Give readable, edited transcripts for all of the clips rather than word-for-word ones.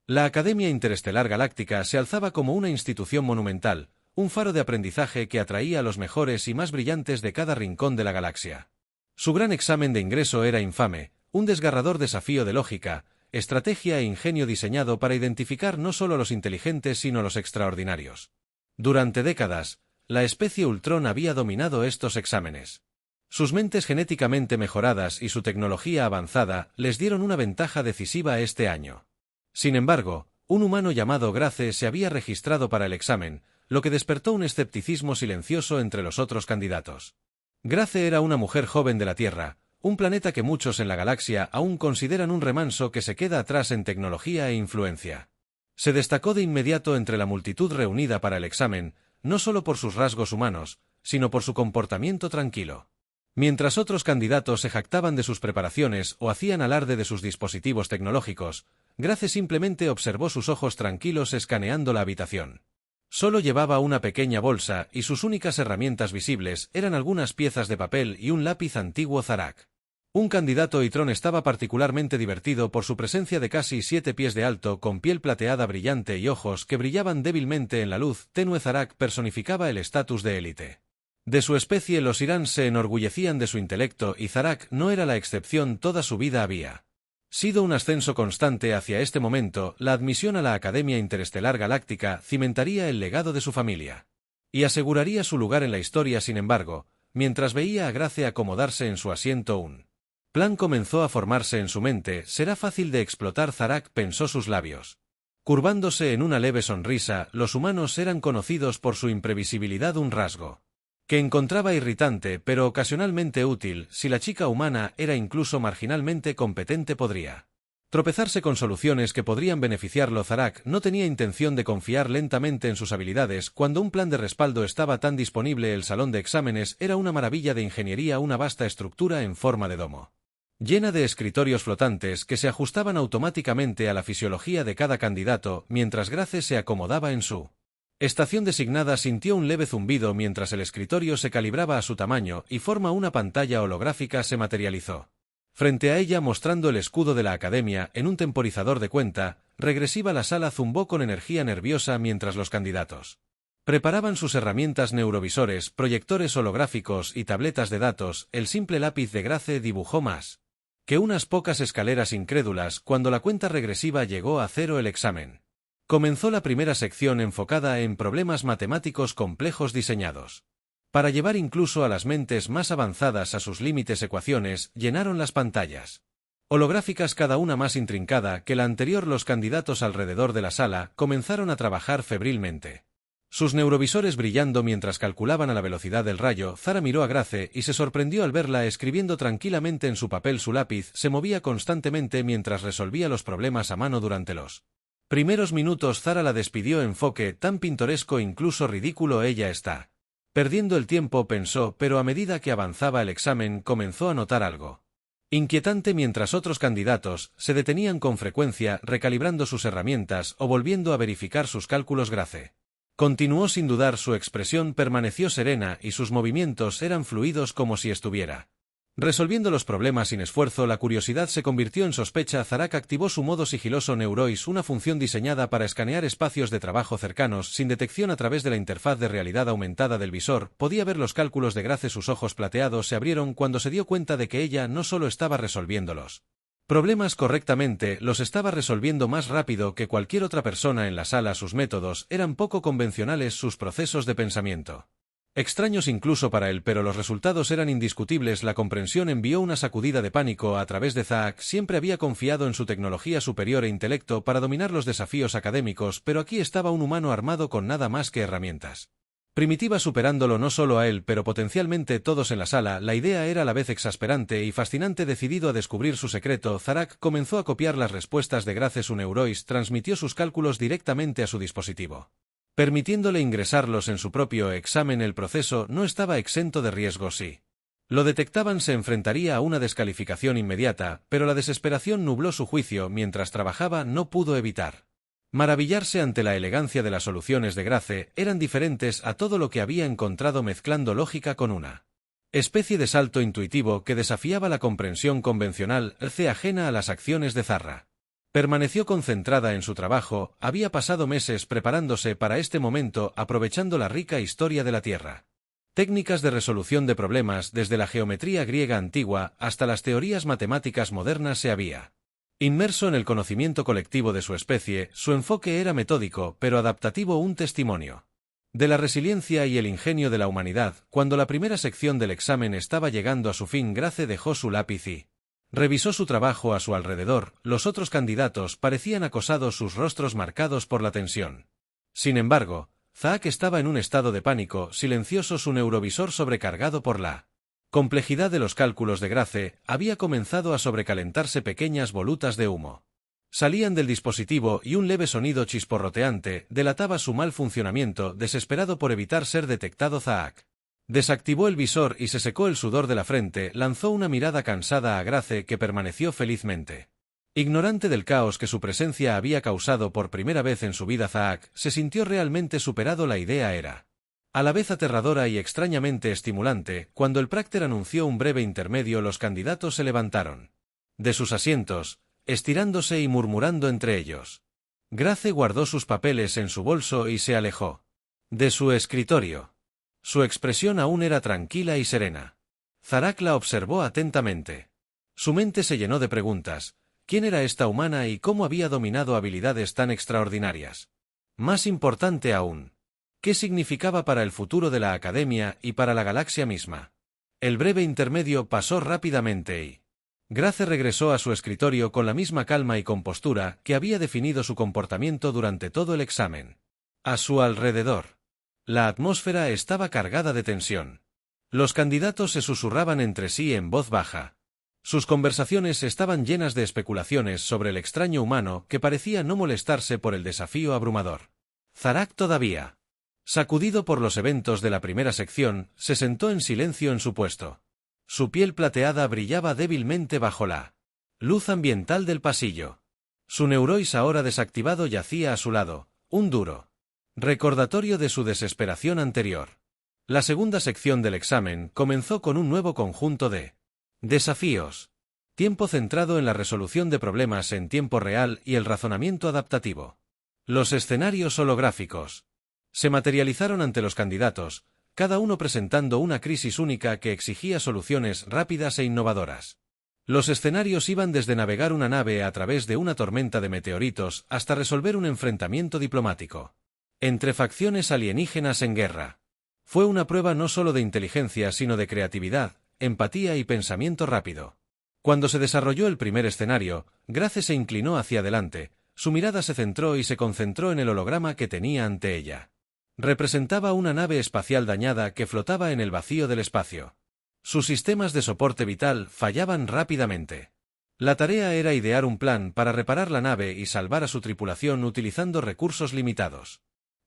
La Academia Interestelar Galáctica se alzaba como una institución monumental, un faro de aprendizaje que atraía a los mejores y más brillantes de cada rincón de la galaxia. Su gran examen de ingreso era infame, un desgarrador desafío de lógica, estrategia e ingenio diseñado para identificar no solo los inteligentes sino los extraordinarios. Durante décadas, la especie Ultron había dominado estos exámenes. Sus mentes genéticamente mejoradas y su tecnología avanzada les dieron una ventaja decisiva este año. Sin embargo, un humano llamado Grace se había registrado para el examen, lo que despertó un escepticismo silencioso entre los otros candidatos. Grace era una mujer joven de la Tierra, un planeta que muchos en la galaxia aún consideran un remanso que se queda atrás en tecnología e influencia. Se destacó de inmediato entre la multitud reunida para el examen, no solo por sus rasgos humanos, sino por su comportamiento tranquilo. Mientras otros candidatos se jactaban de sus preparaciones o hacían alarde de sus dispositivos tecnológicos, Grace simplemente observó sus ojos tranquilos escaneando la habitación. Solo llevaba una pequeña bolsa y sus únicas herramientas visibles eran algunas piezas de papel y un lápiz antiguo Zarak. Un candidato Itron estaba particularmente divertido por su presencia de casi 7 pies de alto con piel plateada brillante y ojos que brillaban débilmente en la luz tenue. Zarak personificaba el estatus de élite. De su especie los Irán se enorgullecían de su intelecto y Zarak no era la excepción. Toda su vida había sido un ascenso constante hacia este momento. La admisión a la Academia Interestelar Galáctica cimentaría el legado de su familia y aseguraría su lugar en la historia. Sin embargo, mientras veía a Grace acomodarse en su asiento, un plan comenzó a formarse en su mente. Será fácil de explotar. Zarak pensó sus labios curvándose en una leve sonrisa. Los humanos eran conocidos por su imprevisibilidad, un rasgo que encontraba irritante pero ocasionalmente útil. Si la chica humana era incluso marginalmente competente, podría tropezarse con soluciones que podrían beneficiarlo. Zarak no tenía intención de confiar lentamente en sus habilidades cuando un plan de respaldo estaba tan disponible. El salón de exámenes era una maravilla de ingeniería, una vasta estructura en forma de domo, llena de escritorios flotantes que se ajustaban automáticamente a la fisiología de cada candidato. Mientras Grace se acomodaba en su estación designada, sintió un leve zumbido mientras el escritorio se calibraba a su tamaño y forma. Una pantalla holográfica se materializó frente a ella mostrando el escudo de la Academia en un temporizador de cuenta regresiva. La sala zumbó con energía nerviosa mientras los candidatos preparaban sus herramientas: neurovisores, proyectores holográficos y tabletas de datos. El simple lápiz de Grace dibujó más que unas pocas escaleras incrédulas cuando la cuenta regresiva llegó a 0. El examen comenzó. La primera sección enfocada en problemas matemáticos complejos diseñados para llevar incluso a las mentes más avanzadas a sus límites. Ecuaciones llenaron las pantallas holográficas, cada una más intrincada que la anterior. Los candidatos alrededor de la sala comenzaron a trabajar febrilmente, sus neurovisores brillando mientras calculaban a la velocidad del rayo. Zara miró a Grace y se sorprendió al verla escribiendo tranquilamente en su papel. Su lápiz se movía constantemente mientras resolvía los problemas a mano. Durante los primeros minutos Zara la despidió. Enfoque tan pintoresco, incluso ridículo. Ella está perdiendo el tiempo, pensó, pero a medida que avanzaba el examen comenzó a notar algo inquietante. Mientras otros candidatos se detenían con frecuencia recalibrando sus herramientas o volviendo a verificar sus cálculos, Grace continuó sin dudar. Su expresión permaneció serena y sus movimientos eran fluidos, como si estuviera resolviendo los problemas sin esfuerzo. La curiosidad se convirtió en sospecha. Zarak activó su modo sigiloso Neurois, una función diseñada para escanear espacios de trabajo cercanos sin detección a través de la interfaz de realidad aumentada del visor. Podía ver los cálculos de Grace. Sus ojos plateados se abrieron cuando se dio cuenta de que ella no solo estaba resolviendo los problemas correctamente, los estaba resolviendo más rápido que cualquier otra persona en la sala. Sus métodos eran poco convencionales, sus procesos de pensamiento extraños incluso para él, pero los resultados eran indiscutibles. La comprensión envió una sacudida de pánico a través de Zaak. Siempre había confiado en su tecnología superior e intelecto para dominar los desafíos académicos, pero aquí estaba un humano armado con nada más que herramientas primitivas, superándolo no solo a él, pero potencialmente todos en la sala. La idea era a la vez exasperante y fascinante. Decidido a descubrir su secreto, Zarak comenzó a copiar las respuestas de Grace. Su Neurois transmitió sus cálculos directamente a su dispositivo, permitiéndole ingresarlos en su propio examen. El proceso no estaba exento de riesgos. Si lo detectaban, se enfrentaría a una descalificación inmediata, pero la desesperación nubló su juicio. Mientras trabajaba, no pudo evitar maravillarse ante la elegancia de las soluciones de Grace. Eran diferentes a todo lo que había encontrado, mezclando lógica con una especie de salto intuitivo que desafiaba la comprensión convencional, ajena a las acciones de Zarra. Permaneció concentrada en su trabajo, había pasado meses preparándose para este momento aprovechando la rica historia de la Tierra. Técnicas de resolución de problemas desde la geometría griega antigua hasta las teorías matemáticas modernas se había. Inmerso en el conocimiento colectivo de su especie, su enfoque era metódico, pero adaptativo, un testimonio de la resiliencia y el ingenio de la humanidad. Cuando la primera sección del examen estaba llegando a su fin, Grace dejó su lápiz y revisó su trabajo a su alrededor. Los otros candidatos parecían acosados, sus rostros marcados por la tensión. Sin embargo, Zaak estaba en un estado de pánico silencioso, su neurovisor sobrecargado por la complejidad de los cálculos de Grace había comenzado a sobrecalentarse. Pequeñas volutas de humo salían del dispositivo y un leve sonido chisporroteante delataba su mal funcionamiento. Desesperado por evitar ser detectado, Zaak desactivó el visor y se secó el sudor de la frente. Lanzó una mirada cansada a Grace, que permaneció felizmente ignorante del caos que su presencia había causado. Por primera vez en su vida, Zaak se sintió realmente superado. La idea era a la vez aterradora y extrañamente estimulante. Cuando el prácter anunció un breve intermedio, los candidatos se levantaron de sus asientos, estirándose y murmurando entre ellos. Grace guardó sus papeles en su bolso y se alejó de su escritorio. Su expresión aún era tranquila y serena. Zaak la observó atentamente. Su mente se llenó de preguntas. ¿Quién era esta humana y cómo había dominado habilidades tan extraordinarias? Más importante aún, ¿qué significaba para el futuro de la Academia y para la galaxia misma? El breve intermedio pasó rápidamente y Grace regresó a su escritorio con la misma calma y compostura que había definido su comportamiento durante todo el examen. A su alrededor, la atmósfera estaba cargada de tensión. Los candidatos se susurraban entre sí en voz baja. Sus conversaciones estaban llenas de especulaciones sobre el extraño humano que parecía no molestarse por el desafío abrumador. Zaak, todavía sacudido por los eventos de la primera sección, se sentó en silencio en su puesto. Su piel plateada brillaba débilmente bajo la luz ambiental del pasillo. Su neurois, ahora desactivado, yacía a su lado, un duro recordatorio de su desesperación anterior. La segunda sección del examen comenzó con un nuevo conjunto de desafíos. Tiempo centrado en la resolución de problemas en tiempo real y el razonamiento adaptativo. Los escenarios holográficos se materializaron ante los candidatos, cada uno presentando una crisis única que exigía soluciones rápidas e innovadoras. Los escenarios iban desde navegar una nave a través de una tormenta de meteoritos hasta resolver un enfrentamiento diplomático entre facciones alienígenas en guerra. Fue una prueba no solo de inteligencia sino de creatividad, empatía y pensamiento rápido. Cuando se desarrolló el primer escenario, Grace se inclinó hacia adelante, su mirada se centró y se concentró en el holograma que tenía ante ella. Representaba una nave espacial dañada que flotaba en el vacío del espacio. Sus sistemas de soporte vital fallaban rápidamente. La tarea era idear un plan para reparar la nave y salvar a su tripulación utilizando recursos limitados.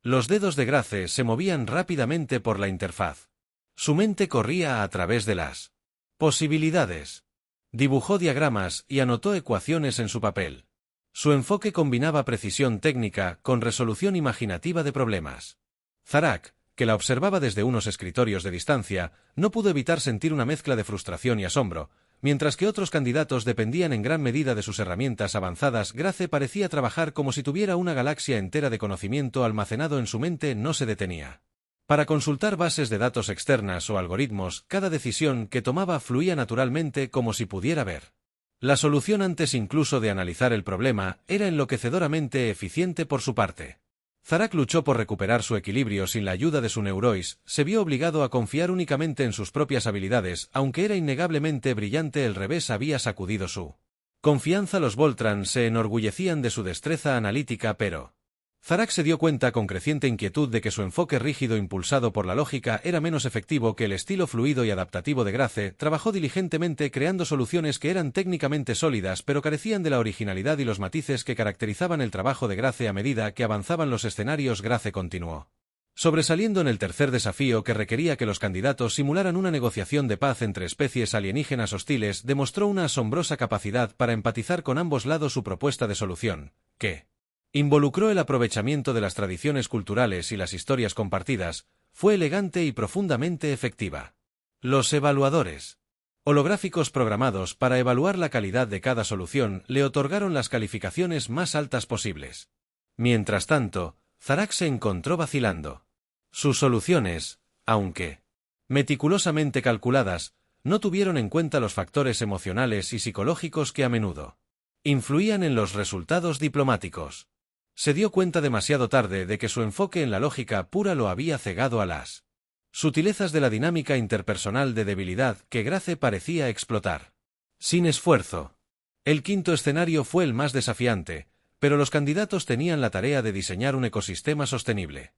Los dedos de Grace se movían rápidamente por la interfaz. Su mente corría a través de las posibilidades. Dibujó diagramas y anotó ecuaciones en su papel. Su enfoque combinaba precisión técnica con resolución imaginativa de problemas. Zaak, que la observaba desde unos escritorios de distancia, no pudo evitar sentir una mezcla de frustración y asombro. Mientras que otros candidatos dependían en gran medida de sus herramientas avanzadas, Grace parecía trabajar como si tuviera una galaxia entera de conocimiento almacenado en su mente. No se detenía para consultar bases de datos externas o algoritmos. Cada decisión que tomaba fluía naturalmente, como si pudiera ver la solución antes incluso de analizar el problema. Era enloquecedoramente eficiente por su parte. Zaak luchó por recuperar su equilibrio sin la ayuda de su neurois, se vio obligado a confiar únicamente en sus propias habilidades. Aunque era innegablemente brillante, el revés había sacudido su confianza. Los Voltran se enorgullecían de su destreza analítica, pero Zaak se dio cuenta con creciente inquietud de que su enfoque rígido impulsado por la lógica era menos efectivo que el estilo fluido y adaptativo de Grace. Trabajó diligentemente creando soluciones que eran técnicamente sólidas pero carecían de la originalidad y los matices que caracterizaban el trabajo de Grace. A medida que avanzaban los escenarios, Grace continuó sobresaliendo en el tercer desafío, que requería que los candidatos simularan una negociación de paz entre especies alienígenas hostiles. Demostró una asombrosa capacidad para empatizar con ambos lados. Su propuesta de solución, que involucró el aprovechamiento de las tradiciones culturales y las historias compartidas, fue elegante y profundamente efectiva. Los evaluadores Holográficos programados para evaluar la calidad de cada solución le otorgaron las calificaciones más altas posibles. Mientras tanto, Zarak se encontró vacilando. Sus soluciones, aunque meticulosamente calculadas, no tuvieron en cuenta los factores emocionales y psicológicos que a menudo influían en los resultados diplomáticos. Se dio cuenta demasiado tarde de que su enfoque en la lógica pura lo había cegado a las sutilezas de la dinámica interpersonal de debilidad que Grace parecía explotar. Sin esfuerzo. El quinto escenario fue el más desafiante, pero los candidatos tenían la tarea de diseñar un ecosistema sostenible.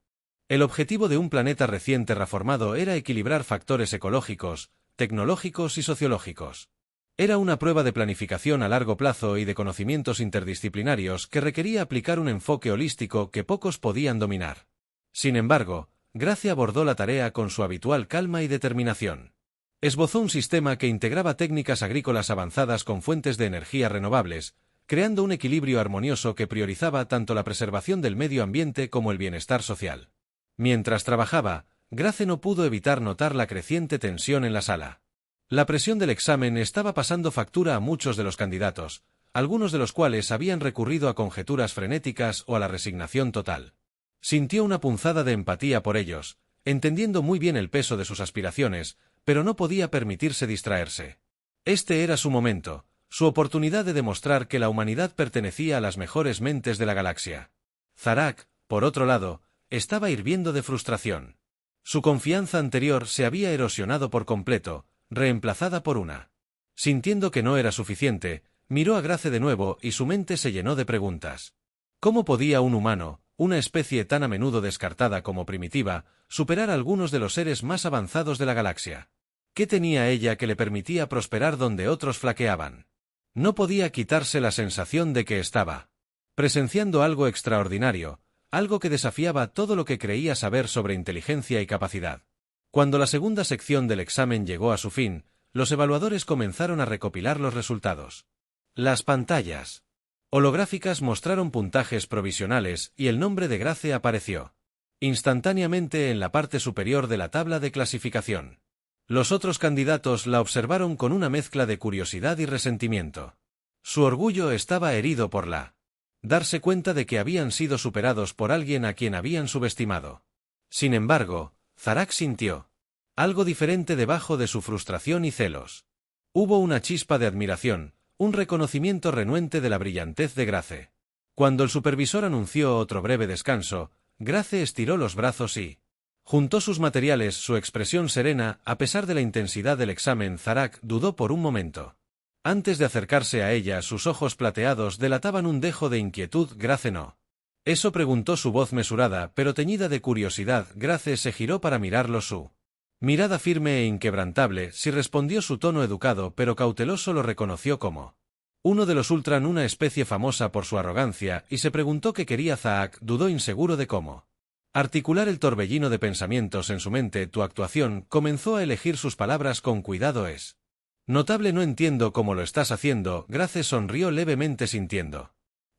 El objetivo de un planeta recién terraformado era equilibrar factores ecológicos, tecnológicos y sociológicos. Era una prueba de planificación a largo plazo y de conocimientos interdisciplinarios que requería aplicar un enfoque holístico que pocos podían dominar. Sin embargo, Grace abordó la tarea con su habitual calma y determinación. Esbozó un sistema que integraba técnicas agrícolas avanzadas con fuentes de energía renovables, creando un equilibrio armonioso que priorizaba tanto la preservación del medio ambiente como el bienestar social. Mientras trabajaba, Grace no pudo evitar notar la creciente tensión en la sala. La presión del examen estaba pasando factura a muchos de los candidatos, algunos de los cuales habían recurrido a conjeturas frenéticas o a la resignación total. Sintió una punzada de empatía por ellos, entendiendo muy bien el peso de sus aspiraciones, pero no podía permitirse distraerse. Este era su momento, su oportunidad de demostrar que la humanidad pertenecía a las mejores mentes de la galaxia. Zarak, por otro lado, estaba hirviendo de frustración. Su confianza anterior se había erosionado por completo, reemplazada por una. Sintiendo que no era suficiente, miró a Grace de nuevo y su mente se llenó de preguntas. ¿Cómo podía un humano, una especie tan a menudo descartada como primitiva, superar a algunos de los seres más avanzados de la galaxia? ¿Qué tenía ella que le permitía prosperar donde otros flaqueaban? No podía quitarse la sensación de que estaba presenciando algo extraordinario, algo que desafiaba todo lo que creía saber sobre inteligencia y capacidad. Cuando la segunda sección del examen llegó a su fin, los evaluadores comenzaron a recopilar los resultados. Las pantallas holográficas mostraron puntajes provisionales y el nombre de Grace apareció instantáneamente en la parte superior de la tabla de clasificación. Los otros candidatos la observaron con una mezcla de curiosidad y resentimiento. Su orgullo estaba herido por darse cuenta de que habían sido superados por alguien a quien habían subestimado. Sin embargo, Zarak sintió algo diferente debajo de su frustración y celos. Hubo una chispa de admiración, un reconocimiento renuente de la brillantez de Grace. Cuando el supervisor anunció otro breve descanso, Grace estiró los brazos y juntó sus materiales, su expresión serena, a pesar de la intensidad del examen. Zarak dudó por un momento. Antes de acercarse a ella, sus ojos plateados delataban un dejo de inquietud. «¿Grace no?» «¿Eso?», preguntó su voz mesurada, pero teñida de curiosidad. Grace se giró para mirarlo. Su mirada firme e inquebrantable, si respondió su tono educado pero cauteloso, lo reconoció como uno de los Ultran, una especie famosa por su arrogancia, y se preguntó qué quería. Zarak dudó, inseguro de cómo articular el torbellino de pensamientos en su mente. «Tu actuación», comenzó a elegir sus palabras con cuidado, «es notable». «No entiendo cómo lo estás haciendo». Grace sonrió levemente, sintiendo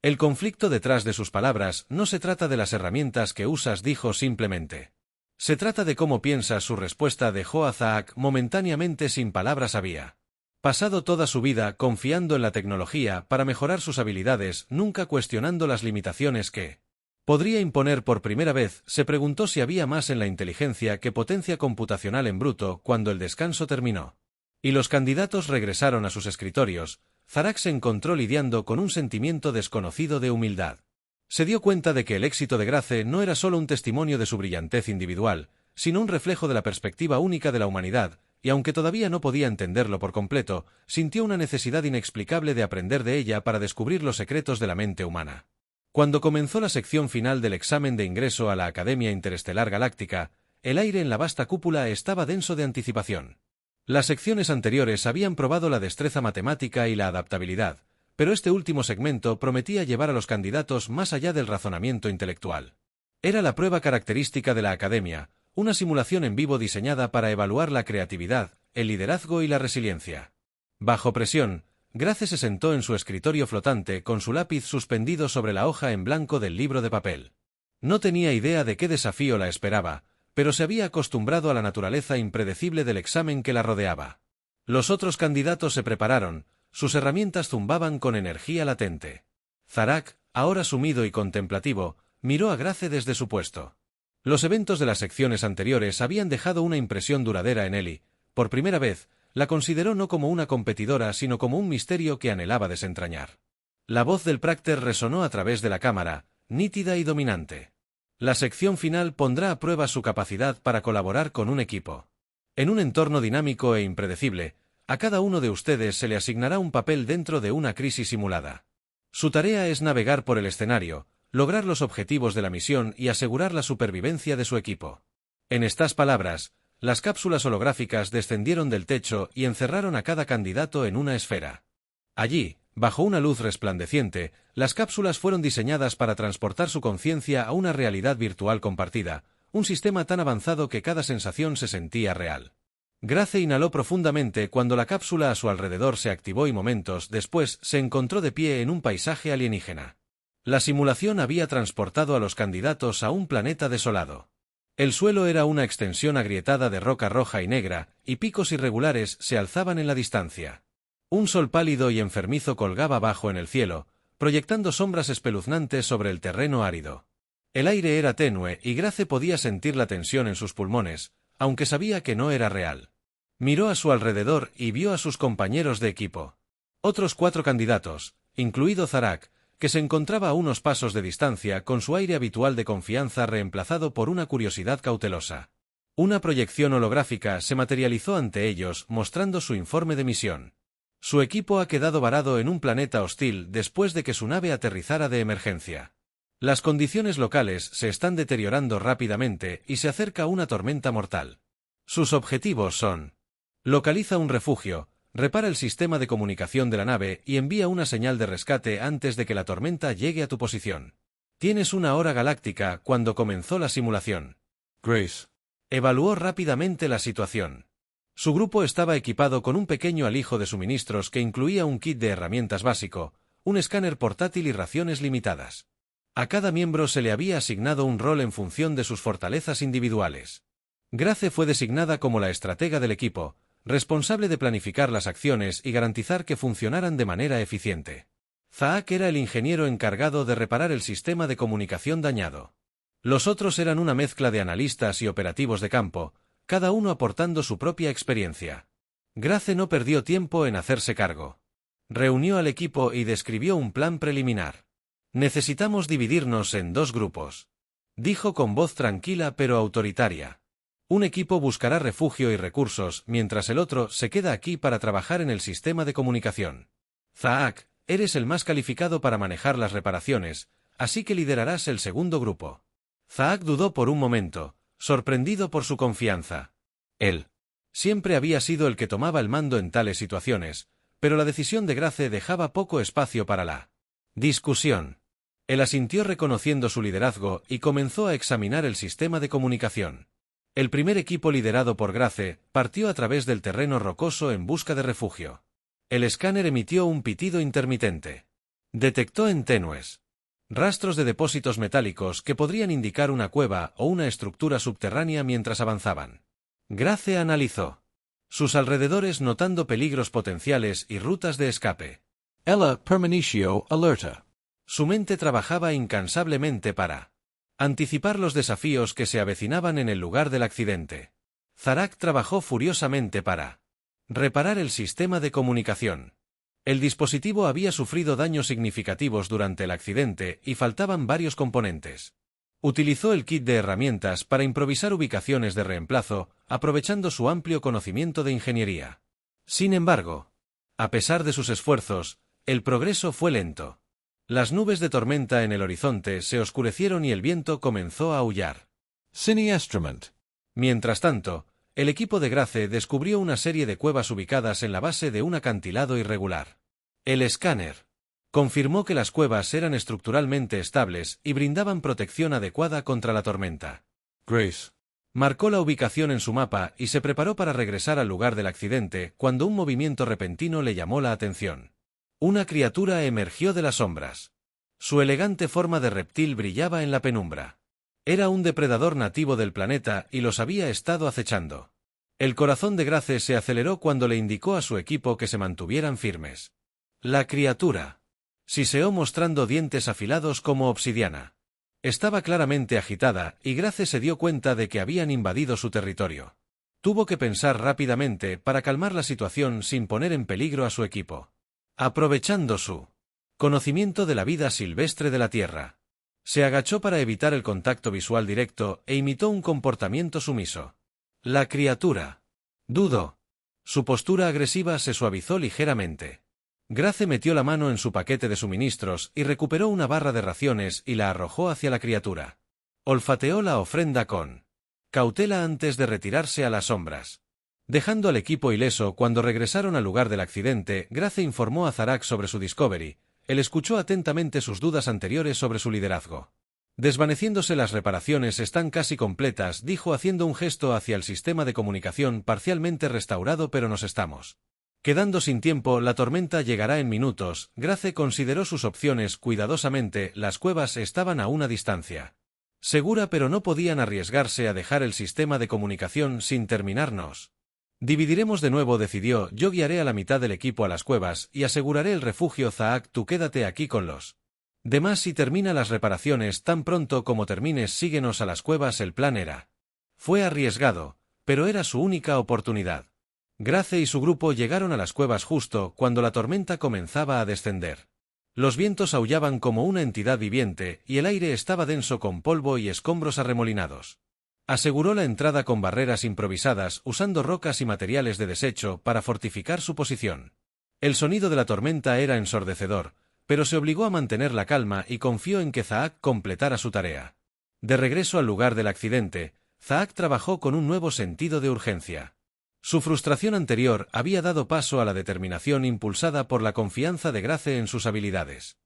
el conflicto detrás de sus palabras. «No se trata de las herramientas que usas», dijo simplemente. «Se trata de cómo piensas». Su respuesta dejó a Zarak momentáneamente sin palabras. Había pasado toda su vida confiando en la tecnología para mejorar sus habilidades, nunca cuestionando las limitaciones que podría imponer. Por primera vez, se preguntó si había más en la inteligencia que potencia computacional en bruto. Cuando el descanso terminó y los candidatos regresaron a sus escritorios, Zarak se encontró lidiando con un sentimiento desconocido de humildad. Se dio cuenta de que el éxito de Grace no era solo un testimonio de su brillantez individual, sino un reflejo de la perspectiva única de la humanidad, y aunque todavía no podía entenderlo por completo, sintió una necesidad inexplicable de aprender de ella para descubrir los secretos de la mente humana. Cuando comenzó la sección final del examen de ingreso a la Academia Interestelar Galáctica, el aire en la vasta cúpula estaba denso de anticipación. Las secciones anteriores habían probado la destreza matemática y la adaptabilidad, pero este último segmento prometía llevar a los candidatos más allá del razonamiento intelectual. Era la prueba característica de la Academia, una simulación en vivo diseñada para evaluar la creatividad, el liderazgo y la resiliencia. Bajo presión, Grace se sentó en su escritorio flotante con su lápiz suspendido sobre la hoja en blanco del libro de papel. No tenía idea de qué desafío la esperaba, pero se había acostumbrado a la naturaleza impredecible del examen que la rodeaba. Los otros candidatos se prepararon, sus herramientas zumbaban con energía latente. Zarak, ahora sumido y contemplativo, miró a Grace desde su puesto. Los eventos de las secciones anteriores habían dejado una impresión duradera en él y, por primera vez, la consideró no como una competidora sino como un misterio que anhelaba desentrañar. La voz del Prácter resonó a través de la cámara, nítida y dominante. La sección final pondrá a prueba su capacidad para colaborar con un equipo. En un entorno dinámico e impredecible, a cada uno de ustedes se le asignará un papel dentro de una crisis simulada. Su tarea es navegar por el escenario, lograr los objetivos de la misión y asegurar la supervivencia de su equipo. En estas palabras, las cápsulas holográficas descendieron del techo y encerraron a cada candidato en una esfera. Allí, bajo una luz resplandeciente, las cápsulas fueron diseñadas para transportar su conciencia a una realidad virtual compartida, un sistema tan avanzado que cada sensación se sentía real. Grace inhaló profundamente cuando la cápsula a su alrededor se activó y momentos después se encontró de pie en un paisaje alienígena. La simulación había transportado a los candidatos a un planeta desolado. El suelo era una extensión agrietada de roca roja y negra, y picos irregulares se alzaban en la distancia. Un sol pálido y enfermizo colgaba bajo en el cielo, proyectando sombras espeluznantes sobre el terreno árido. El aire era tenue y Grace podía sentir la tensión en sus pulmones, aunque sabía que no era real. Miró a su alrededor y vio a sus compañeros de equipo. Otros 4 candidatos, incluido Zarak, que se encontraba a unos pasos de distancia con su aire habitual de confianza reemplazado por una curiosidad cautelosa. Una proyección holográfica se materializó ante ellos mostrando su informe de misión. Su equipo ha quedado varado en un planeta hostil después de que su nave aterrizara de emergencia. Las condiciones locales se están deteriorando rápidamente y se acerca una tormenta mortal. Sus objetivos son: localiza un refugio, repara el sistema de comunicación de la nave y envía una señal de rescate antes de que la tormenta llegue a tu posición. Tienes una hora galáctica cuando comenzó la simulación. Grace Evaluó rápidamente la situación. Su grupo estaba equipado con un pequeño alijo de suministros que incluía un kit de herramientas básico, un escáner portátil y raciones limitadas. A cada miembro se le había asignado un rol en función de sus fortalezas individuales. Grace fue designada como la estratega del equipo, responsable de planificar las acciones y garantizar que funcionaran de manera eficiente. Zaak era el ingeniero encargado de reparar el sistema de comunicación dañado. Los otros eran una mezcla de analistas y operativos de campo, cada uno aportando su propia experiencia. Grace no perdió tiempo en hacerse cargo. Reunió al equipo y describió un plan preliminar. Necesitamos dividirnos en 2 grupos, dijo con voz tranquila pero autoritaria. Un equipo buscará refugio y recursos, mientras el otro se queda aquí para trabajar en el sistema de comunicación. Zaak, eres el más calificado para manejar las reparaciones, así que liderarás el segundo grupo. Zaak dudó por un momento, sorprendido por su confianza. Él siempre había sido el que tomaba el mando en tales situaciones, pero la decisión de Grace dejaba poco espacio para la discusión. Él asintió reconociendo su liderazgo y comenzó a examinar el sistema de comunicación. El primer equipo liderado por Grace partió a través del terreno rocoso en busca de refugio. El escáner emitió un pitido intermitente. Detectó en tenues rastros de depósitos metálicos que podrían indicar una cueva o una estructura subterránea mientras avanzaban. Grace analizó sus alrededores notando peligros potenciales y rutas de escape. Ella permaneció alerta. Su mente trabajaba incansablemente para anticipar los desafíos que se avecinaban en el lugar del accidente. Zarak trabajó furiosamente para reparar el sistema de comunicación. El dispositivo había sufrido daños significativos durante el accidente y faltaban varios componentes. Utilizó el kit de herramientas para improvisar ubicaciones de reemplazo, aprovechando su amplio conocimiento de ingeniería. Sin embargo, a pesar de sus esfuerzos, el progreso fue lento. Las nubes de tormenta en el horizonte se oscurecieron y el viento comenzó a aullar. Siniestremente. Mientras tanto, el equipo de Grace descubrió una serie de cuevas ubicadas en la base de un acantilado irregular. El escáner confirmó que las cuevas eran estructuralmente estables y brindaban protección adecuada contra la tormenta. Grace marcó la ubicación en su mapa y se preparó para regresar al lugar del accidente cuando un movimiento repentino le llamó la atención. Una criatura emergió de las sombras. Su elegante forma de reptil brillaba en la penumbra. Era un depredador nativo del planeta y los había estado acechando. El corazón de Grace se aceleró cuando le indicó a su equipo que se mantuvieran firmes. La criatura siseó mostrando dientes afilados como obsidiana. Estaba claramente agitada, y Grace se dio cuenta de que habían invadido su territorio. Tuvo que pensar rápidamente para calmar la situación sin poner en peligro a su equipo. Aprovechando su conocimiento de la vida silvestre de la Tierra, se agachó para evitar el contacto visual directo e imitó un comportamiento sumiso. La criatura dudó. Su postura agresiva se suavizó ligeramente. Grace metió la mano en su paquete de suministros y recuperó una barra de raciones y la arrojó hacia la criatura. Olfateó la ofrenda con cautela antes de retirarse a las sombras. Dejando al equipo ileso cuando regresaron al lugar del accidente, Grace informó a Zarak sobre su Discovery. Él escuchó atentamente sus dudas anteriores sobre su liderazgo. Desvaneciéndose las reparaciones están casi completas, dijo haciendo un gesto hacia el sistema de comunicación parcialmente restaurado, pero nos estamos quedando sin tiempo, la tormenta llegará en minutos. Grace consideró sus opciones cuidadosamente, las cuevas estaban a una distancia segura, pero no podían arriesgarse a dejar el sistema de comunicación sin terminarnos. Dividiremos de nuevo, decidió. Yo guiaré a la mitad del equipo a las cuevas y aseguraré el refugio. Zaak, tú quédate aquí con los demás y termina las reparaciones. Tan pronto como termines, síguenos a las cuevas. El plan fue arriesgado, pero era su única oportunidad. Grace y su grupo llegaron a las cuevas justo cuando la tormenta comenzaba a descender. Los vientos aullaban como una entidad viviente y el aire estaba denso con polvo y escombros arremolinados. Aseguró la entrada con barreras improvisadas, usando rocas y materiales de desecho para fortificar su posición. El sonido de la tormenta era ensordecedor, pero se obligó a mantener la calma y confió en que Zaak completara su tarea. De regreso al lugar del accidente, Zaak trabajó con un nuevo sentido de urgencia. Su frustración anterior había dado paso a la determinación impulsada por la confianza de Grace en sus habilidades.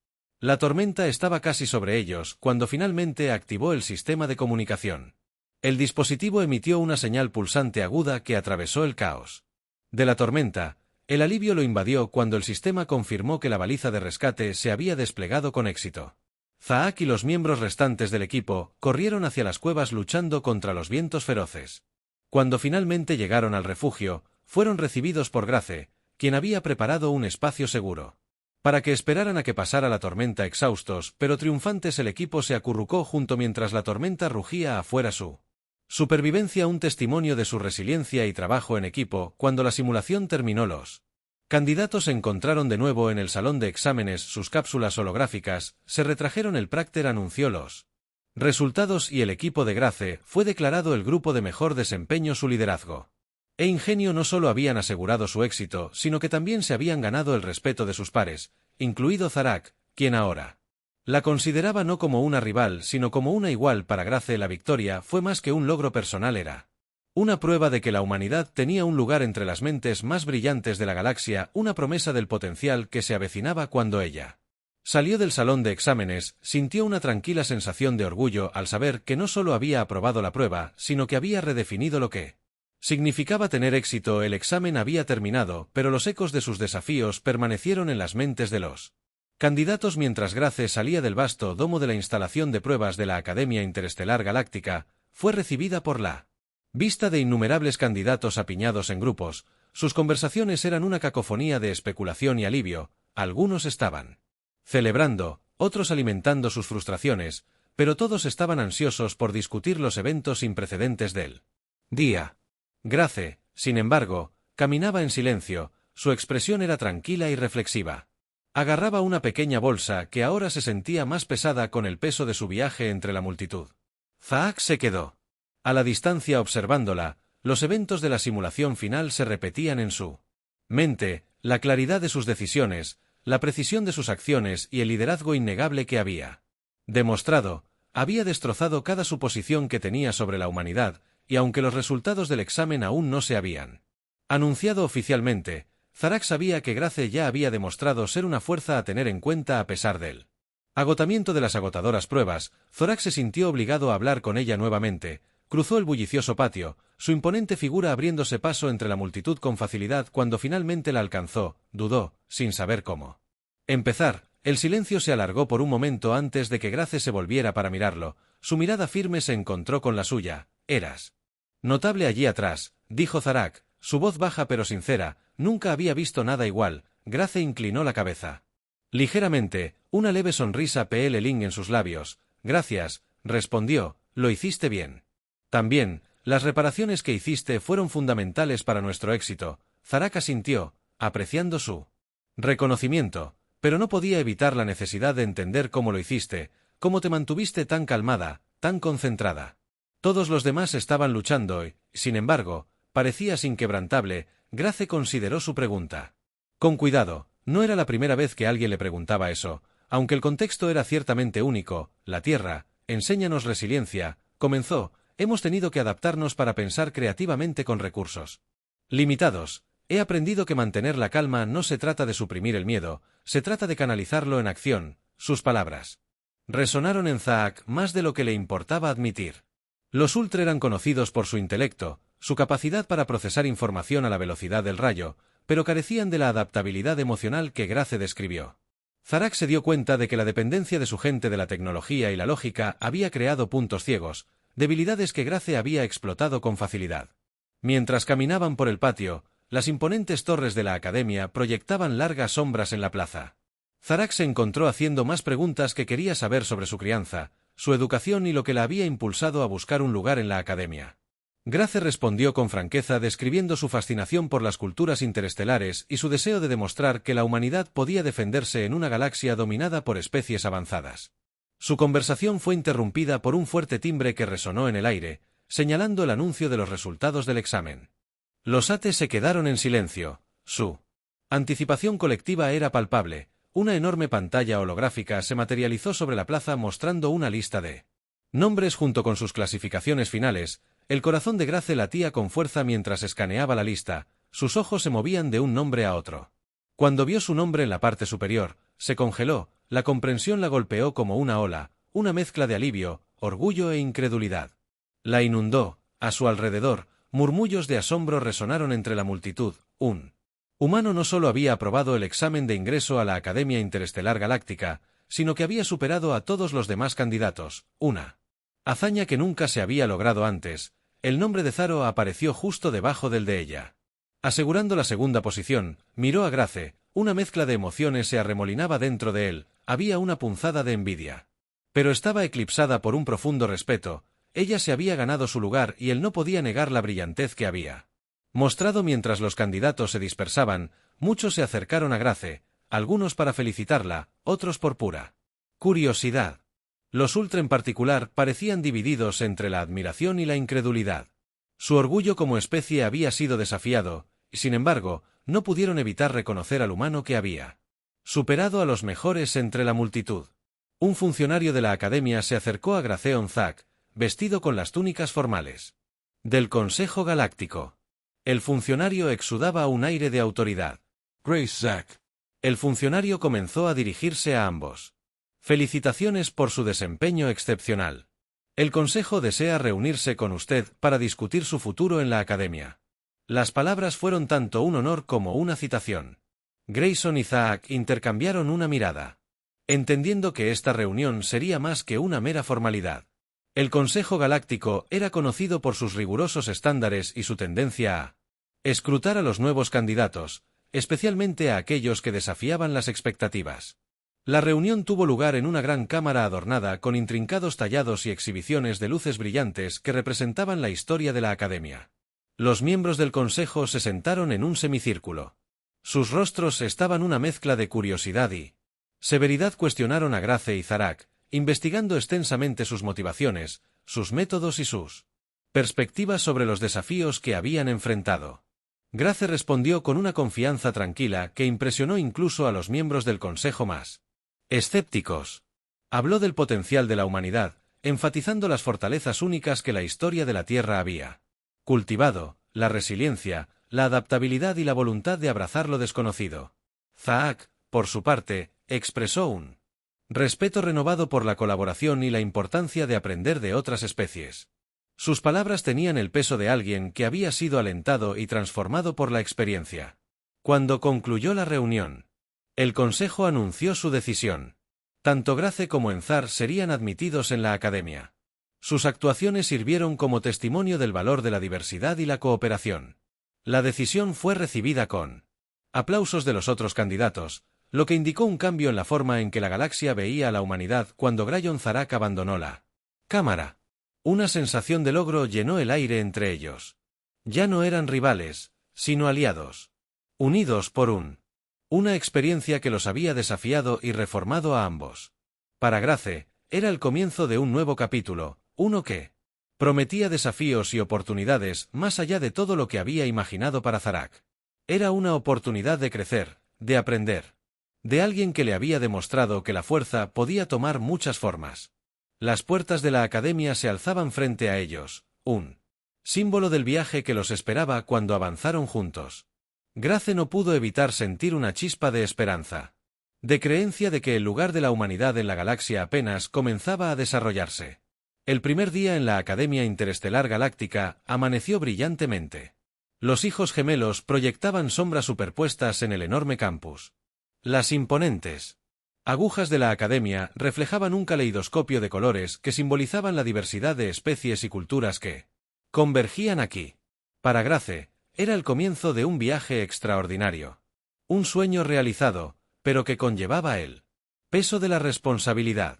La tormenta estaba casi sobre ellos cuando finalmente activó el sistema de comunicación. El dispositivo emitió una señal pulsante aguda que atravesó el caos de la tormenta. El alivio lo invadió cuando el sistema confirmó que la baliza de rescate se había desplegado con éxito. Zaak y los miembros restantes del equipo corrieron hacia las cuevas luchando contra los vientos feroces. Cuando finalmente llegaron al refugio, fueron recibidos por Grace, quien había preparado un espacio seguro para que esperaran a que pasara la tormenta. Exhaustos pero triunfantes, el equipo se acurrucó junto mientras la tormenta rugía afuera. Su supervivencia, un testimonio de su resiliencia y trabajo en equipo. Cuando la simulación terminó, los candidatos se encontraron de nuevo en el salón de exámenes. Sus cápsulas holográficas se retrajeron. El Prácter anunció los resultados y el equipo de Grace fue declarado el grupo de mejor desempeño. Su liderazgo e ingenio no solo habían asegurado su éxito, sino que también se habían ganado el respeto de sus pares, incluido Zarak, quien ahora la consideraba no como una rival, sino como una igual. Para Grace, la victoria fue más que un logro personal, era una prueba de que la humanidad tenía un lugar entre las mentes más brillantes de la galaxia, una promesa del potencial que se avecinaba. Cuando ella salió del salón de exámenes, sintió una tranquila sensación de orgullo al saber que no solo había aprobado la prueba, sino que había redefinido lo que significaba tener éxito. El examen había terminado, pero los ecos de sus desafíos permanecieron en las mentes de los candidatos. Mientras Grace salía del vasto domo de la instalación de pruebas de la Academia Interestelar Galáctica, fue recibida por la vista de innumerables candidatos apiñados en grupos. Sus conversaciones eran una cacofonía de especulación y alivio. Algunos estaban celebrando, otros alimentando sus frustraciones, pero todos estaban ansiosos por discutir los eventos sin precedentes del día. Grace, sin embargo, caminaba en silencio. Su expresión era tranquila y reflexiva. Agarraba una pequeña bolsa que ahora se sentía más pesada con el peso de su viaje entre la multitud. Zaak se quedó a la distancia observándola. Los eventos de la simulación final se repetían en su mente, la claridad de sus decisiones, la precisión de sus acciones y el liderazgo innegable que había demostrado. Había destrozado cada suposición que tenía sobre la humanidad, y aunque los resultados del examen aún no se habían anunciado oficialmente, Zarak sabía que Grace ya había demostrado ser una fuerza a tener en cuenta a pesar del agotamiento de las agotadoras pruebas. Zarak se sintió obligado a hablar con ella nuevamente. Cruzó el bullicioso patio, su imponente figura abriéndose paso entre la multitud con facilidad. Cuando finalmente la alcanzó, dudó, sin saber cómo empezar. El silencio se alargó por un momento antes de que Grace se volviera para mirarlo. Su mirada firme se encontró con la suya. Eras notable allí atrás. dijo Zarak, su voz baja pero sincera. Nunca había visto nada igual. Grace inclinó la cabeza. Ligeramente, una leve sonrisa pl en sus labios. Gracias, respondió, lo hiciste bien. También, las reparaciones que hiciste fueron fundamentales para nuestro éxito. Zarak asintió, apreciando su reconocimiento, pero no podía evitar la necesidad de entender cómo lo hiciste, cómo te mantuviste tan calmada, tan concentrada. Todos los demás estaban luchando y, sin embargo, parecías inquebrantable. Grace consideró su pregunta. Con cuidado, no era la primera vez que alguien le preguntaba eso, aunque el contexto era ciertamente único. La Tierra, enséñanos resiliencia, comenzó. Hemos tenido que adaptarnos para pensar creativamente con recursos limitados. He aprendido que mantener la calma no se trata de suprimir el miedo, se trata de canalizarlo en acción. Sus palabras resonaron en Zaak más de lo que le importaba admitir. Los Ultra eran conocidos por su intelecto, su capacidad para procesar información a la velocidad del rayo, pero carecían de la adaptabilidad emocional que Grace describió. Zarak se dio cuenta de que la dependencia de su gente de la tecnología y la lógica había creado puntos ciegos, debilidades que Grace había explotado con facilidad. Mientras caminaban por el patio, las imponentes torres de la academia proyectaban largas sombras en la plaza. Zarak se encontró haciendo más preguntas que quería saber sobre su crianza, su educación y lo que la había impulsado a buscar un lugar en la academia. Grace respondió con franqueza describiendo su fascinación por las culturas interestelares y su deseo de demostrar que la humanidad podía defenderse en una galaxia dominada por especies avanzadas. Su conversación fue interrumpida por un fuerte timbre que resonó en el aire, señalando el anuncio de los resultados del examen. Los Ates se quedaron en silencio. Su anticipación colectiva era palpable. Una enorme pantalla holográfica se materializó sobre la plaza mostrando una lista de nombres junto con sus clasificaciones finales. El corazón de Grace latía con fuerza mientras escaneaba la lista, sus ojos se movían de un nombre a otro. Cuando vio su nombre en la parte superior, se congeló, la comprensión la golpeó como una ola, una mezcla de alivio, orgullo e incredulidad. La inundó. A su alrededor, murmullos de asombro resonaron entre la multitud. Un humano no solo había aprobado el examen de ingreso a la Academia Interestelar Galáctica, sino que había superado a todos los demás candidatos, una hazaña que nunca se había logrado antes. El nombre de Zaro apareció justo debajo del de ella. Asegurando la segunda posición, miró a Grace, una mezcla de emociones se arremolinaba dentro de él, había una punzada de envidia. Pero estaba eclipsada por un profundo respeto, ella se había ganado su lugar y él no podía negar la brillantez que había mostrado mientras los candidatos se dispersaban. Muchos se acercaron a Grace, algunos para felicitarla, otros por pura curiosidad. Los Ultra en particular parecían divididos entre la admiración y la incredulidad. Su orgullo como especie había sido desafiado, y sin embargo, no pudieron evitar reconocer al humano que había superado a los mejores entre la multitud. Un funcionario de la academia se acercó a Graceon Zaak, vestido con las túnicas formales del Consejo Galáctico. El funcionario exudaba un aire de autoridad. Grace Zaak. El funcionario comenzó a dirigirse a ambos. Felicitaciones por su desempeño excepcional. El Consejo desea reunirse con usted para discutir su futuro en la Academia. Las palabras fueron tanto un honor como una citación. Grayson y Zaak intercambiaron una mirada, entendiendo que esta reunión sería más que una mera formalidad. El Consejo Galáctico era conocido por sus rigurosos estándares y su tendencia a escrutar a los nuevos candidatos, especialmente a aquellos que desafiaban las expectativas. La reunión tuvo lugar en una gran cámara adornada con intrincados tallados y exhibiciones de luces brillantes que representaban la historia de la Academia. Los miembros del Consejo se sentaron en un semicírculo. Sus rostros estaban una mezcla de curiosidad y severidad. Cuestionaron a Grace y Zarak, investigando extensamente sus motivaciones, sus métodos y sus perspectivas sobre los desafíos que habían enfrentado. Grace respondió con una confianza tranquila que impresionó incluso a los miembros del Consejo más escépticos. Habló del potencial de la humanidad, enfatizando las fortalezas únicas que la historia de la Tierra había cultivado, la resiliencia, la adaptabilidad y la voluntad de abrazar lo desconocido. Zaak, por su parte, expresó un respeto renovado por la colaboración y la importancia de aprender de otras especies. Sus palabras tenían el peso de alguien que había sido alentado y transformado por la experiencia. Cuando concluyó la reunión, el Consejo anunció su decisión. Tanto Grace como Enzar serían admitidos en la Academia. Sus actuaciones sirvieron como testimonio del valor de la diversidad y la cooperación. La decisión fue recibida con aplausos de los otros candidatos, lo que indicó un cambio en la forma en que la galaxia veía a la humanidad cuando Grayon Zarak abandonó la cámara. Una sensación de logro llenó el aire entre ellos. Ya no eran rivales, sino aliados. Unidos por una experiencia que los había desafiado y reformado a ambos. Para Grace, era el comienzo de un nuevo capítulo, uno que prometía desafíos y oportunidades más allá de todo lo que había imaginado para Zarak. Era una oportunidad de crecer, de aprender. De alguien que le había demostrado que la fuerza podía tomar muchas formas. Las puertas de la academia se alzaban frente a ellos, un símbolo del viaje que los esperaba cuando avanzaron juntos. Grace no pudo evitar sentir una chispa de esperanza. De creencia de que el lugar de la humanidad en la galaxia apenas comenzaba a desarrollarse. El primer día en la Academia Interestelar Galáctica amaneció brillantemente. Los hijos gemelos proyectaban sombras superpuestas en el enorme campus. Las imponentes agujas de la Academia reflejaban un caleidoscopio de colores que simbolizaban la diversidad de especies y culturas que convergían aquí. Para Grace, era el comienzo de un viaje extraordinario. Un sueño realizado, pero que conllevaba el peso de la responsabilidad.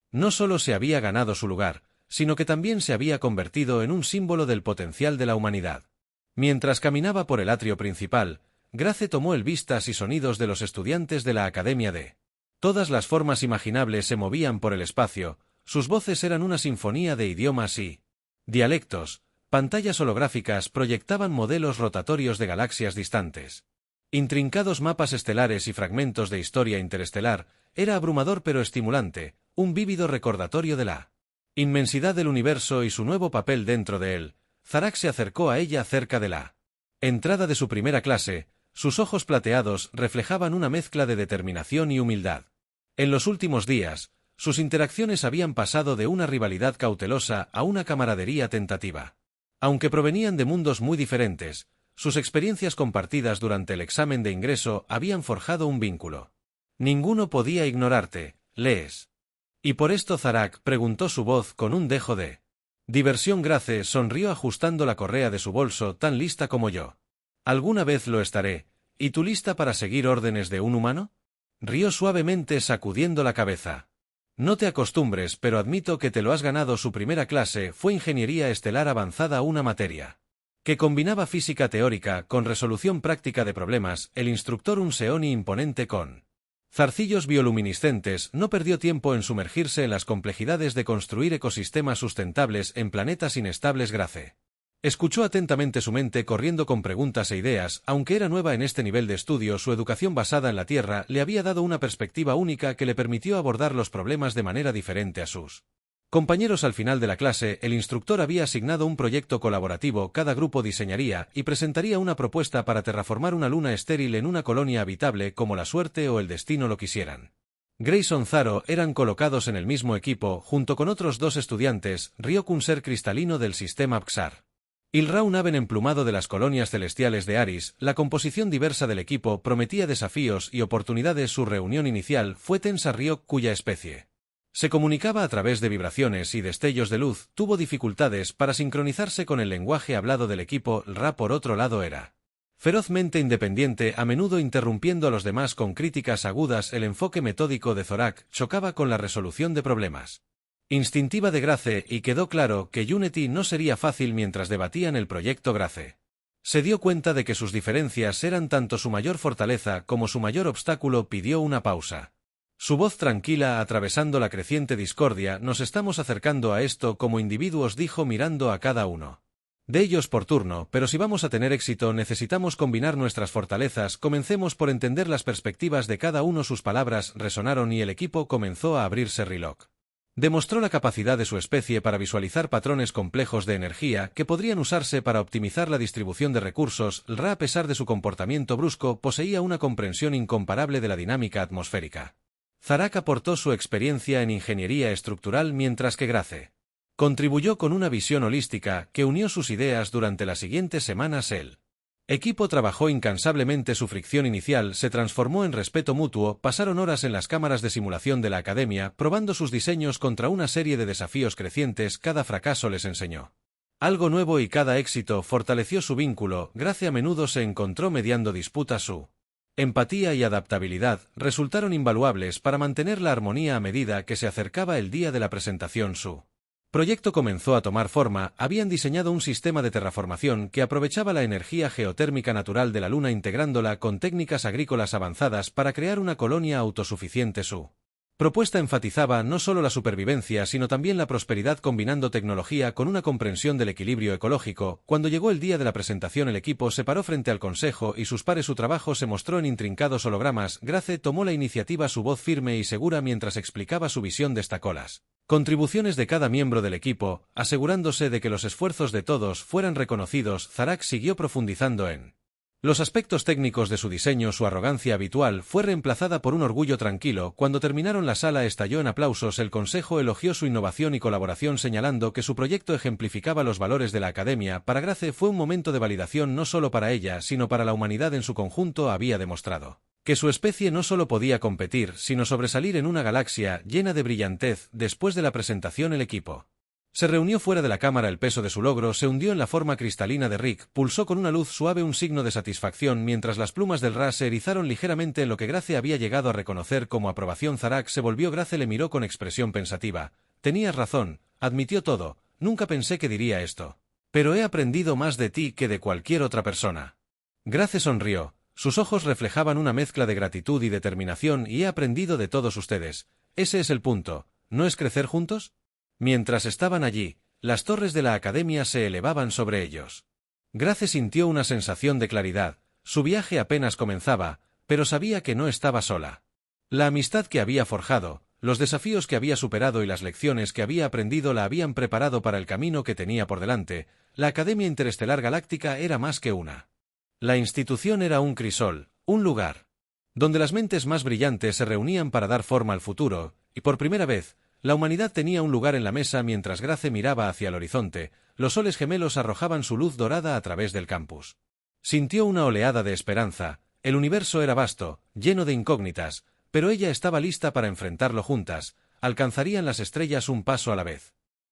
No solo se había ganado su lugar, sino que también se había convertido en un símbolo del potencial de la humanidad. Mientras caminaba por el atrio principal, Grace tomó el vistas y sonidos de los estudiantes de la Academia de. Todas las formas imaginables se movían por el espacio, sus voces eran una sinfonía de idiomas y dialectos, pantallas holográficas proyectaban modelos rotatorios de galaxias distantes. Intrincados mapas estelares y fragmentos de historia interestelar, era abrumador pero estimulante, un vívido recordatorio de la inmensidad del universo y su nuevo papel dentro de él. Zarak se acercó a ella cerca de la entrada de su primera clase, sus ojos plateados reflejaban una mezcla de determinación y humildad. En los últimos días, sus interacciones habían pasado de una rivalidad cautelosa a una camaradería tentativa. Aunque provenían de mundos muy diferentes, sus experiencias compartidas durante el examen de ingreso habían forjado un vínculo. Ninguno podía ignorarte, lees. Y por esto Zarak preguntó su voz con un dejo de diversión. Grace sonrió ajustando la correa de su bolso. Tan lista como yo. Alguna vez lo estaré. ¿Y tú lista para seguir órdenes de un humano? Rió suavemente sacudiendo la cabeza. No te acostumbres, pero admito que te lo has ganado. Su primera clase fue Ingeniería Estelar Avanzada, una materia que combinaba física teórica con resolución práctica de problemas. El instructor, un Seoni imponente con zarcillos bioluminiscentes, no perdió tiempo en sumergirse en las complejidades de construir ecosistemas sustentables en planetas inestables. Grace escuchó atentamente, su mente corriendo con preguntas e ideas. Aunque era nueva en este nivel de estudio, su educación basada en la Tierra le había dado una perspectiva única que le permitió abordar los problemas de manera diferente a sus compañeros. Al final de la clase, el instructor había asignado un proyecto colaborativo. Cada grupo diseñaría y presentaría una propuesta para terraformar una luna estéril en una colonia habitable como la suerte o el destino lo quisieran. Grayson Zaro eran colocados en el mismo equipo junto con otros dos estudiantes, Ryok, un ser cristalino del sistema Pxar. Ilra, un ave emplumado de las colonias celestiales de Aris. La composición diversa del equipo prometía desafíos y oportunidades. Su reunión inicial fue tensa. Ryok, cuya especie se comunicaba a través de vibraciones y destellos de luz, tuvo dificultades para sincronizarse con el lenguaje hablado del equipo. Ra, por otro lado, era ferozmente independiente, a menudo interrumpiendo a los demás con críticas agudas. El enfoque metódico de Zorak chocaba con la resolución de problemas instintiva de Grace, y quedó claro que Unity no sería fácil mientras debatían el proyecto. Grace se dio cuenta de que sus diferencias eran tanto su mayor fortaleza como su mayor obstáculo. Pidió una pausa. Su voz tranquila atravesando la creciente discordia. Nos estamos acercando a esto como individuos, dijo mirando a cada uno de ellos por turno, pero si vamos a tener éxito necesitamos combinar nuestras fortalezas. Comencemos por entender las perspectivas de cada uno. Sus palabras resonaron y el equipo comenzó a abrirse. Ryok demostró la capacidad de su especie para visualizar patrones complejos de energía que podrían usarse para optimizar la distribución de recursos. Ra, a pesar de su comportamiento brusco, poseía una comprensión incomparable de la dinámica atmosférica. Zarak aportó su experiencia en ingeniería estructural, mientras que Grace contribuyó con una visión holística que unió sus ideas. Durante las siguientes semanas el Equipo trabajó incansablemente. Su fricción inicial se transformó en respeto mutuo. Pasaron horas en las cámaras de simulación de la academia, probando sus diseños contra una serie de desafíos crecientes. Cada fracaso les enseñó algo nuevo y cada éxito fortaleció su vínculo. Grace a menudo se encontró mediando disputas. Su empatía y adaptabilidad resultaron invaluables para mantener la armonía a medida que se acercaba el día de la presentación. Su proyecto comenzó a tomar forma. Habían diseñado un sistema de terraformación que aprovechaba la energía geotérmica natural de la Luna integrándola con técnicas agrícolas avanzadas para crear una colonia autosuficiente. Su propuesta enfatizaba no solo la supervivencia sino también la prosperidad combinando tecnología con una comprensión del equilibrio ecológico. Cuando llegó el día de la presentación el equipo se paró frente al consejo y sus pares. Su trabajo se mostró en intrincados hologramas. Grace tomó la iniciativa, su voz firme y segura mientras explicaba su visión. Destacó las contribuciones de cada miembro del equipo, asegurándose de que los esfuerzos de todos fueran reconocidos. Zarak siguió profundizando en los aspectos técnicos de su diseño. Su arrogancia habitual fue reemplazada por un orgullo tranquilo. Cuando terminaron la sala estalló en aplausos. El consejo elogió su innovación y colaboración señalando que su proyecto ejemplificaba los valores de la academia. Para Grace fue un momento de validación no solo para ella sino para la humanidad en su conjunto. Había demostrado que su especie no solo podía competir sino sobresalir en una galaxia llena de brillantez. Después de la presentación el equipo se reunió fuera de la cámara. El peso de su logro se hundió en la forma cristalina de Rick. Pulsó con una luz suave un signo de satisfacción mientras las plumas del Ra se erizaron ligeramente en lo que Grace había llegado a reconocer como aprobación. Zarak se volvió. Grace le miró con expresión pensativa. Tenías razón, admitió todo. Nunca pensé que diría esto. Pero he aprendido más de ti que de cualquier otra persona. Grace sonrió. Sus ojos reflejaban una mezcla de gratitud y determinación. Y he aprendido de todos ustedes. Ese es el punto, ¿no es crecer juntos? Mientras estaban allí, las torres de la academia se elevaban sobre ellos. Grace sintió una sensación de claridad. Su viaje apenas comenzaba, pero sabía que no estaba sola. La amistad que había forjado, los desafíos que había superado y las lecciones que había aprendido la habían preparado para el camino que tenía por delante. La Academia Interestelar Galáctica era más que una. La institución era un crisol, un lugar donde las mentes más brillantes se reunían para dar forma al futuro, y por primera vez, la humanidad tenía un lugar en la mesa. Mientras Grace miraba hacia el horizonte, los soles gemelos arrojaban su luz dorada a través del campus. Sintió una oleada de esperanza. El universo era vasto, lleno de incógnitas, pero ella estaba lista para enfrentarlo juntas. Alcanzarían las estrellas un paso a la vez.